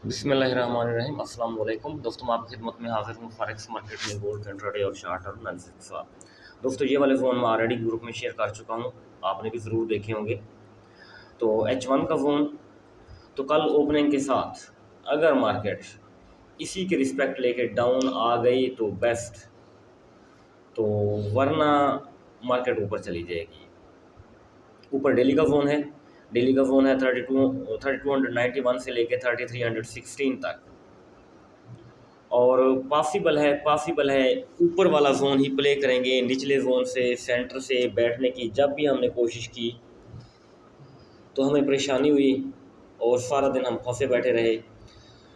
बिस्मिल्लाहिर्रहमानिर्रहीम अस्सलाम वालेकुम दोस्तों, मैं आपकी खिदमत में हाजिर हूँ फॉरेक्स मार्केट में गोल्ड इंट्राडे और चार्टर एनालिसिस के साथ। दोस्तों, ये वाले फ़ोन मैं ऑलरेडी ग्रुप में शेयर कर चुका हूँ, आपने भी ज़रूर देखे होंगे। तो H1 का फ़ोन तो कल ओपनिंग के साथ अगर मार्केट इसी के रिस्पेक्ट लेके डाउन आ गई तो बेस्ट, तो वरना मार्केट ऊपर चली जाएगी। ऊपर डेली का फ़ोन है, डेली का फ़ोन है 3291 से लेके 3316 तक, और पॉसिबल है ऊपर वाला जोन ही प्ले करेंगे। निचले जोन से सेंटर से बैठने की जब भी हमने कोशिश की तो हमें परेशानी हुई और सारा दिन हम फंसे बैठे रहे।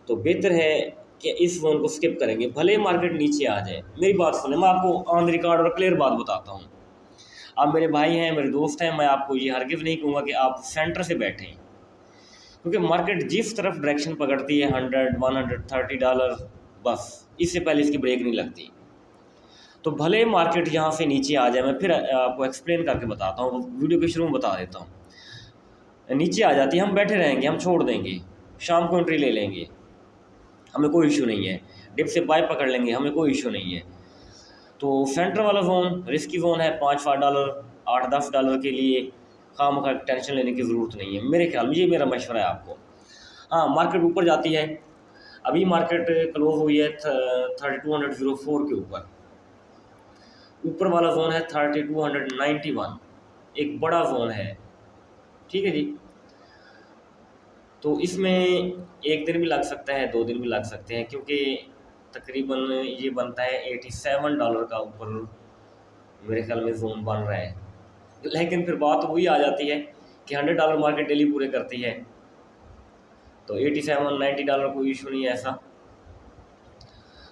तो बेहतर है कि इस जोन को स्किप करेंगे, भले मार्केट नीचे आ जाए। मेरी बात सुने, मैं आपको ऑन रिकॉर्ड और क्लियर बात बताता हूँ। आप मेरे भाई हैं, मेरे दोस्त हैं, मैं आपको ये हरगिज़ नहीं कहूँगा कि आप सेंटर से बैठें, क्योंकि मार्केट जिस तरफ डायरेक्शन पकड़ती है 100 $130, बस इससे पहले इसकी ब्रेक नहीं लगती। तो भले मार्केट यहाँ से नीचे आ जाए, मैं फिर आपको एक्सप्लेन करके बताता हूँ, वीडियो के शुरू में बता देता हूँ। नीचे आ जाती है, हम बैठे रहेंगे, हम छोड़ देंगे, शाम को एंट्री ले लेंगे, हमें कोई इशू नहीं है। डिप से बाय पकड़ लेंगे, हमें कोई इशू नहीं है। तो सेंटर वाला जोन रिस्की जोन है, $5-5 $8-10 के लिए खामखा टेंशन लेने की ज़रूरत नहीं है मेरे ख्याल में। ये मेरा मशवरा है आपको। हाँ, मार्केट ऊपर जाती है, अभी मार्केट क्लोज हुई है 3204 के ऊपर। ऊपर वाला जोन है 3291, एक बड़ा जोन है, ठीक है जी। तो इसमें एक दिन भी लग सकता है, 2 दिन भी लग सकते हैं, क्योंकि तकरीबन ये बनता है $87 का ऊपर मेरे ख्याल में जोन बन रहा है। लेकिन फिर बात वही आ जाती है कि $100 मार्केट डेली पूरे करती है, तो 87-90 कोई इशू नहीं है ऐसा।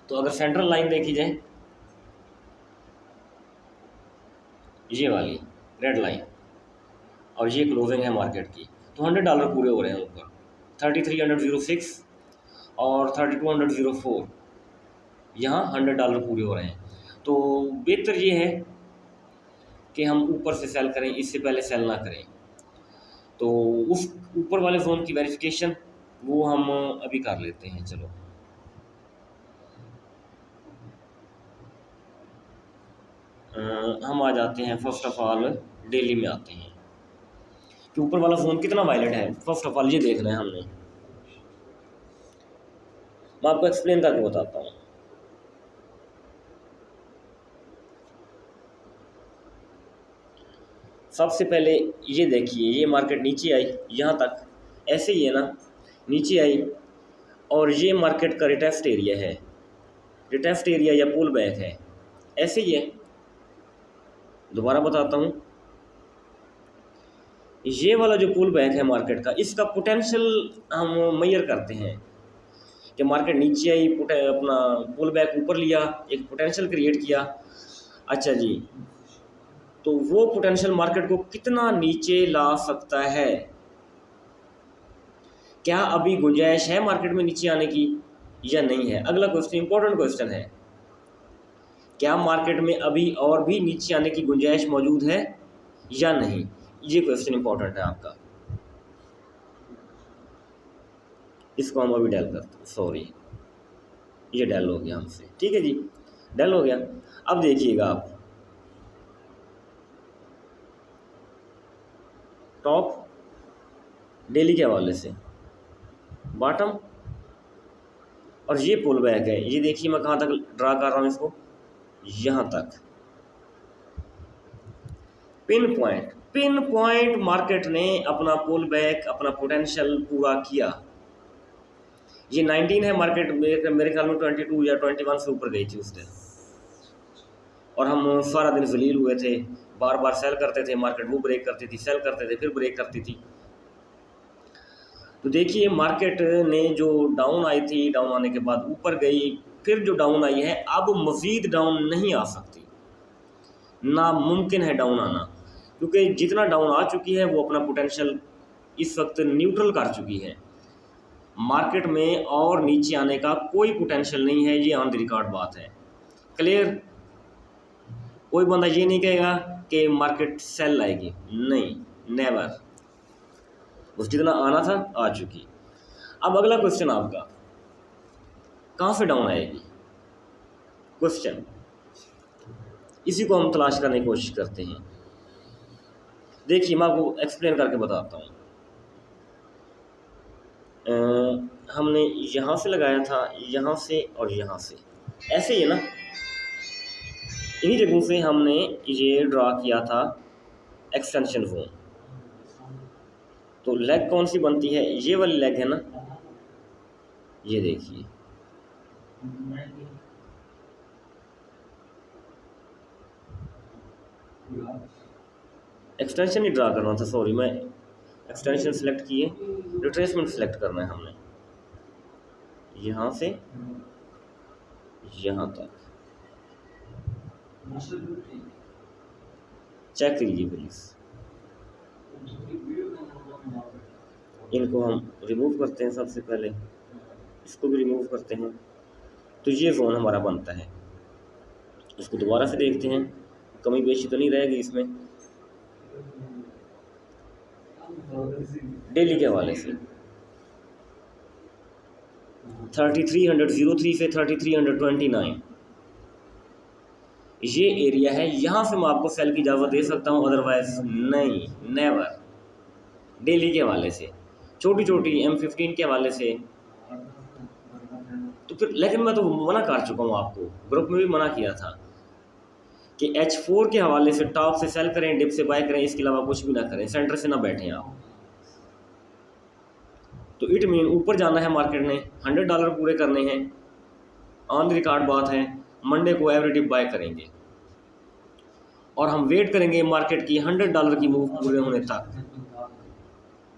तो अगर सेंट्रल लाइन देखी जाए, ये वाली रेड लाइन, और ये क्लोजिंग है मार्केट की, तो $100 पूरे हो रहे हैं ऊपर। 3306 और 3204, यहाँ $100 पूरे हो रहे हैं। तो बेहतर ये है कि हम ऊपर से सेल करें, इससे पहले सेल ना करें। तो उस ऊपर वाले जोन की वेरिफिकेशन वो हम अभी कर लेते हैं। चलो, हम आ जाते हैं, फर्स्ट ऑफ ऑल डेली में आते हैं कि ऊपर वाला जोन कितना वायलेट है। फर्स्ट ऑफ ऑल ये देखना है हमने, मैं आपको एक्सप्लेन करके बताता हूँ। सबसे पहले ये देखिए, ये मार्केट नीचे आई यहाँ तक, ऐसे ही है ना, नीचे आई, और ये मार्केट का रिटेस्ट एरिया है, रिटेस्ट एरिया या पुल बैक है, ऐसे ही है। दोबारा बताता हूँ, ये वाला जो पुल बैक है मार्केट का, इसका पोटेंशियल हम मेजर करते हैं कि मार्केट नीचे आई, अपना पुल बैक ऊपर लिया, एक पोटेंशियल क्रिएट किया। अच्छा जी, तो वो पोटेंशियल मार्केट को कितना नीचे ला सकता है? क्या अभी गुंजाइश है मार्केट में नीचे आने की या नहीं है? अगला क्वेश्चन, इंपॉर्टेंट क्वेश्चन है, क्या मार्केट में अभी और भी नीचे आने की गुंजाइश मौजूद है या नहीं? ये क्वेश्चन इंपॉर्टेंट है आपका, इसको हम अभी डेल करते हैं। सॉरी, ये डेल हो गया हमसे, ठीक है जी, डेल हो गया। अब देखिएगा आप, टॉप डेली के हवाले से बॉटम, और ये पुल बैक है। ये देखिए मैं कहाँ तक ड्रा कर रहा हूँ इसको, यहाँ तक पिन पॉइंट मार्केट ने अपना पुल बैक, अपना पोटेंशियल पूरा किया। ये 19 है मार्केट, मेरे ख्याल में 22 या 21 से ऊपर गई थी उस दिन, और हम सारा दिन जलील हुए थे, बार बार सेल करते थे, मार्केट वो ब्रेक करती थी, सेल करते थे, फिर ब्रेक करती थी। तो देखिए मार्केट ने जो डाउन आई थी, डाउन आने के बाद ऊपर गई, फिर जो डाउन आई है, अब मज़ीद डाउन नहीं आ सकती, नामुमकिन है डाउन आना, क्योंकि जितना डाउन आ चुकी है वो अपना पोटेंशियल इस वक्त न्यूट्रल कर चुकी है। मार्केट में और नीचे आने का कोई पोटेंशियल नहीं है, ये ऑन द रिकॉर्ड बात है, क्लियर। कोई बंदा ये नहीं कहेगा कि मार्केट सेल लाएगी, नहीं, नेवर। बस जितना आना था आ चुकी। अब अगला क्वेश्चन आपका, कहाँ से डाउन आएगी क्वेश्चन, इसी को हम तलाश करने की कोशिश करते हैं। देखिए मैं आपको एक्सप्लेन करके बताता हूँ। हमने यहाँ से लगाया था, यहाँ से और यहाँ से, ऐसे ही है ना, इन्हीं जगहों से हमने ये ड्रा किया था एक्सटेंशन जोन। तो लेग कौन सी बनती है, ये वाली लेग है ना, ये देखिए एक्सटेंशन ही ड्रा करना था, सॉरी मैं एक्सटेंशन सेलेक्ट किए, रिट्रेसमेंट सेलेक्ट करना है हमने, यहाँ से यहाँ तक। चेक कीजिए प्लीज़, इनको हम रिमूव करते हैं, सबसे पहले इसको भी रिमूव करते हैं। तो ये जोन हमारा बनता है, इसको दोबारा से देखते हैं, कमी बेशी तो नहीं रहेगी इसमें। डेली के हवाले से 3303 से 3329 ये एरिया है, यहाँ से मैं आपको सेल की इजाज़त दे सकता हूँ, अदरवाइज नहीं, नेवर। डेली के हवाले से, छोटी छोटी M15 के हवाले से तो फिर, लेकिन मैं तो मना कर चुका हूँ आपको, ग्रुप में भी मना किया था कि H4 के हवाले से टॉप से सेल करें, डिप से बाय करें, इसके अलावा कुछ भी ना करें, सेंटर से ना बैठें आप। तो इट मीन ऊपर जाना है मार्केट ने, $100 पूरे करने हैं, ऑन द रिकॉर्ड बात है, मंडे को एवरी डिप बाय करेंगे और हम वेट करेंगे मार्केट की $100 की मूव पूरे होने तक।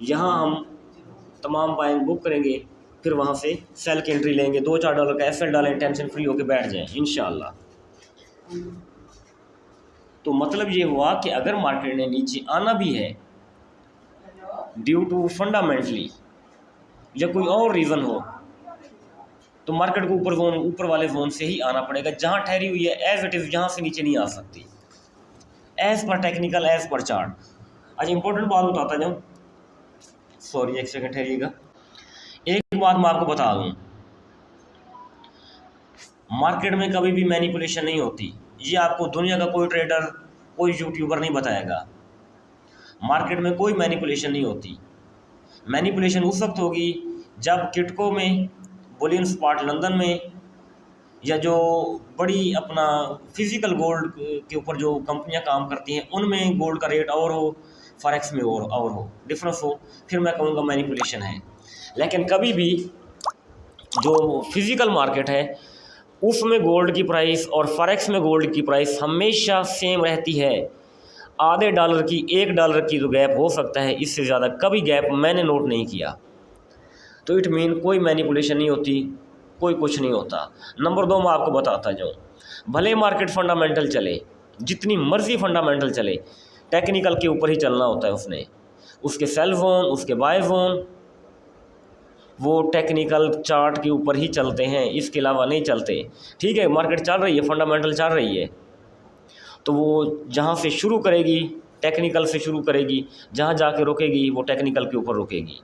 यहाँ हम तमाम बाइंग बुक करेंगे, फिर वहाँ से सेल की एंट्री लेंगे, $2-4 का एफएल डालें, टेंशन फ्री होकर बैठ जाएं इंशाल्लाह। तो मतलब ये हुआ कि अगर मार्केट ने नीचे आना भी है ड्यू टू फंडामेंटली या कोई और रीज़न हो, तो मार्केट को ऊपर वाले जोन से ही आना पड़ेगा, जहाँ ठहरी हुई है एज इट इज़, यहाँ से नीचे नहीं आ सकती, as per technical, as per chart. आज इंपॉर्टेंट बात बताता जाऊँ, सॉरी एक सेकंड ठहरिएगा, एक बात मैं आपको बता दूँ, मार्केट में कभी भी मैनिपुलेशन नहीं होती, ये आपको दुनिया का कोई ट्रेडर, कोई यूट्यूबर नहीं बताएगा। मार्केट में कोई मैनिपुलेशन नहीं होती। मैनिपुलेशन उस वक्त होगी जब किटको में, बुलियन स्पॉट लंदन में, या जो बड़ी अपना फिजिकल गोल्ड के ऊपर जो कंपनियां काम करती हैं उनमें गोल्ड का रेट और हो, फॉरेक्स में और हो, डिफरेंस हो, फिर मैं कहूँगा मैनिपुलेशन है। लेकिन कभी भी जो फिजिकल मार्केट है उसमें गोल्ड की प्राइस और फॉरेक्स में गोल्ड की प्राइस हमेशा सेम रहती है। आधे डॉलर की, $1 की जो गैप हो सकता है, इससे ज़्यादा कभी गैप मैंने नोट नहीं किया। तो इट मीन कोई मैनिपुलेशन नहीं होती, कोई कुछ नहीं होता। नंबर 2 मैं आपको बताता जाऊँ, भले मार्केट फंडामेंटल चले, जितनी मर्जी फंडामेंटल चले, टेक्निकल के ऊपर ही चलना होता है उसने, उसके सेल जोन, उसके बाय जोन, वो टेक्निकल चार्ट के ऊपर ही चलते हैं, इसके अलावा नहीं चलते। ठीक है, मार्केट चल रही है, फंडामेंटल चल रही है, तो वो जहाँ से शुरू करेगी टेक्निकल से शुरू करेगी, जहाँ जाके रुकेगी वो टेक्निकल के ऊपर रुकेगी।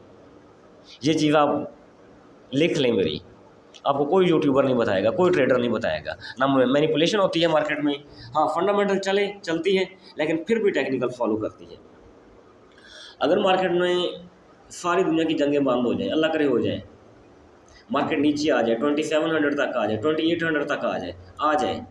ये चीज़ आप लिख लें मेरी, आपको कोई यूट्यूबर नहीं बताएगा, कोई ट्रेडर नहीं बताएगा। ना मैनिपुलेशन होती है मार्केट में, हाँ फंडामेंटल चलती है लेकिन फिर भी टेक्निकल फॉलो करती है। अगर मार्केट में सारी दुनिया की जंगें बंद हो जाए, अल्लाह करे हो जाए, मार्केट नीचे आ जाए, 2700 तक आ जाए, 2800 तक आ जाए,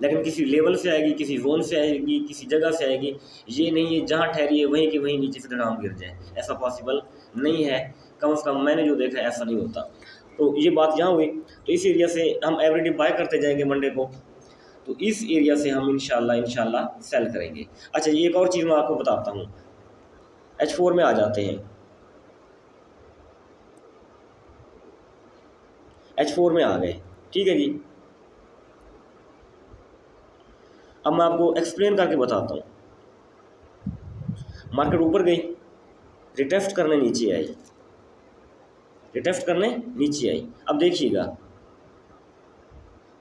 लेकिन किसी लेवल से आएगी, किसी जोन से आएगी, किसी जगह से आएगी, ये नहीं है जहाँ ठहरी है वहीं की वहीं नीचे से धड़ाम गिर जाए, ऐसा पॉसिबल नहीं है। कम से कम मैंने जो देखा है ऐसा नहीं होता। तो ये बात यहाँ हुई, तो इस एरिया से हम एवरीडे बाय करते जाएंगे मंडे को, तो इस एरिया से हम इंशाल्लाह सेल करेंगे। अच्छा, ये एक और चीज़ मैं आपको बताता हूँ, H4 में आ जाते हैं, H4 में आ गए, ठीक है जी। अब मैं आपको एक्सप्लेन करके बताता हूँ। मार्केट ऊपर गई, रिटेस्ट करने नीचे आई, रिटेस्ट करने नीचे आई। अब देखिएगा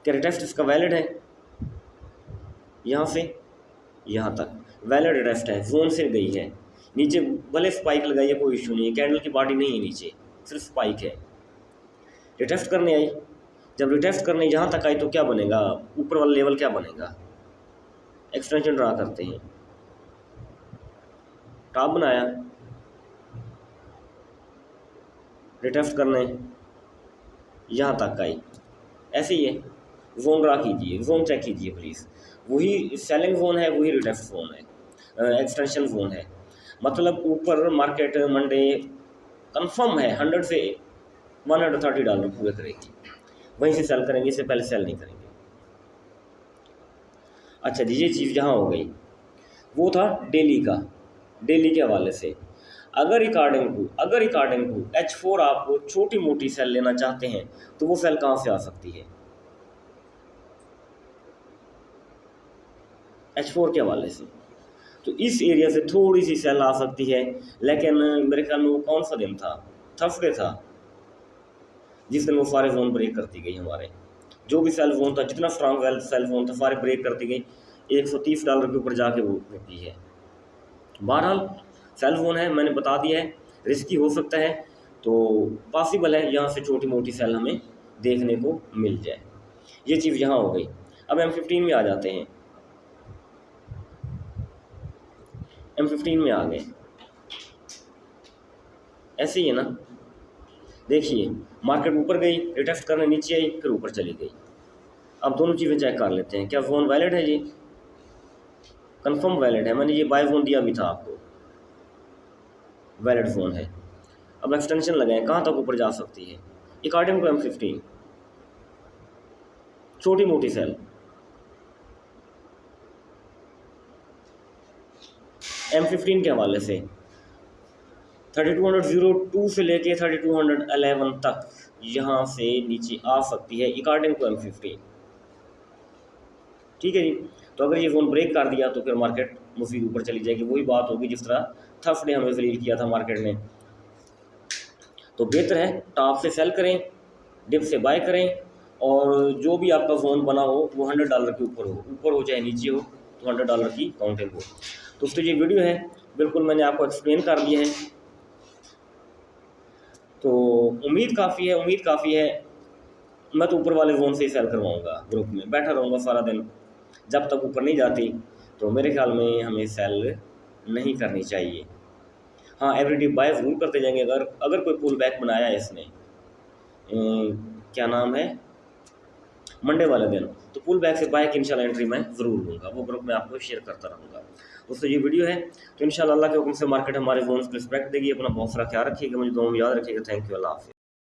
कि रिटेस्ट इसका वैलिड है, यहाँ से यहाँ तक वैलिड रिटेस्ट है, जोन से गई है, नीचे भले स्पाइक लगाई है कोई इशू नहीं है, कैंडल की बॉडी नहीं है नीचे, सिर्फ स्पाइक है। रिटेस्ट करने आई, जब रिटेस्ट करने यहाँ तक आई तो क्या बनेगा, ऊपर वाला लेवल क्या बनेगा, एक्सटेंशन ड्रा करते हैं, टॉप बनाया, रिटेस्ट करने यहाँ तक आई, ऐसे ही है। जोन ड्रा कीजिए, जोन चेक कीजिए प्लीज़, वही सेलिंग जोन है, वही रिटेस्ट जोन है, एक्सटेंशन जोन है। मतलब ऊपर मार्केट मंडे कंफर्म है 100 से $130 पूरे करेगी, वहीं से सेल करेंगे, इससे पहले सेल नहीं करेंगे। अच्छा जी, ये चीज़ जहाँ हो गई, वो था डेली का, डेली के हवाले से। अगर रिकॉर्डिंग को H4 आप छोटी मोटी सेल लेना चाहते हैं तो वो सेल कहाँ से आ सकती है, H4 के हवाले से। तो इस एरिया से थोड़ी सी सेल आ सकती है, लेकिन मेरे ख्याल में वो कौन सा दिन था, थर्सडे था, जिस दिन वो सारे जोन ब्रेक करती गई। हमारे जो भी सेल जोन था, जितना स्ट्रॉन्ग सेल जोन था, सारे ब्रेक करती गई, $130 के ऊपर जाके वो रुकी है। बहरहाल सेल जोन है, मैंने बता दिया है, रिस्की हो सकता है, तो पॉसिबल है यहाँ से छोटी मोटी सेल हमें देखने को मिल जाए। ये चीज़ यहाँ हो गई। अब M15 में आ जाते हैं, M15 में आ गए, ऐसे ही है ना। देखिए मार्केट ऊपर गई, रिटेस्ट करने नीचे आई, फिर ऊपर चली गई। अब दोनों चीज़ें चेक कर लेते हैं, क्या जोन वैलिड है, जी कंफर्म वैलिड है, मैंने ये बाय जोन दिया भी था आपको, वैलिड जोन है। अब एक्सटेंशन लगाएं, कहाँ तक ऊपर जा सकती है, अकॉर्डिंग टू M15 छोटी मोटी सेल, M15 के हवाले से 3202 से लेके 3211 तक यहाँ से नीचे आ सकती है अकॉर्डिंग टू M15। ठीक है जी। तो अगर ये जोन ब्रेक कर दिया तो फिर मार्केट मज़ीद ऊपर चली जाएगी, वही बात होगी जिस तरह थर्सडे हमें जलील किया था मार्केट ने। तो बेहतर है टॉप से सेल करें, डिप से बाय करें, और जो भी आपका जोन बना हो वो $100 के ऊपर हो चाहे नीचे हो, तो $100 की काउंटिंग हो। दोस्तों ये वीडियो है, बिल्कुल मैंने आपको एक्सप्लेन कर दिया है, तो उम्मीद काफ़ी है। मैं तो ऊपर वाले जोन से ही सेल करवाऊँगा, ग्रुप में बैठा रहूँगा सारा दिन, जब तक ऊपर नहीं जाती तो मेरे ख्याल में हमें सेल नहीं करनी चाहिए। हाँ, एवरीडे बाय ज़रूर करते जाएंगे। अगर कोई पुल बैक बनाया है इसने, क्या नाम है, मंडे वाले दिन, तो पुल बैक से बाय की इंशाल्लाह एंट्री मैं ज़रूर लूँगा, वो ग्रुप में आपको शेयर करता रहूँगा। दोस्तों ये वीडियो है, तो इंशाल्लाह अल्लाह के हुक्म से मार्केट हमारे जोन को रिस्पेक्ट देगी। अपना बहुत सारा ख्याल रखिएगा, मुझे दुआ में याद रखिएगा। थैंक यू, अल्लाह हाफ़िज़।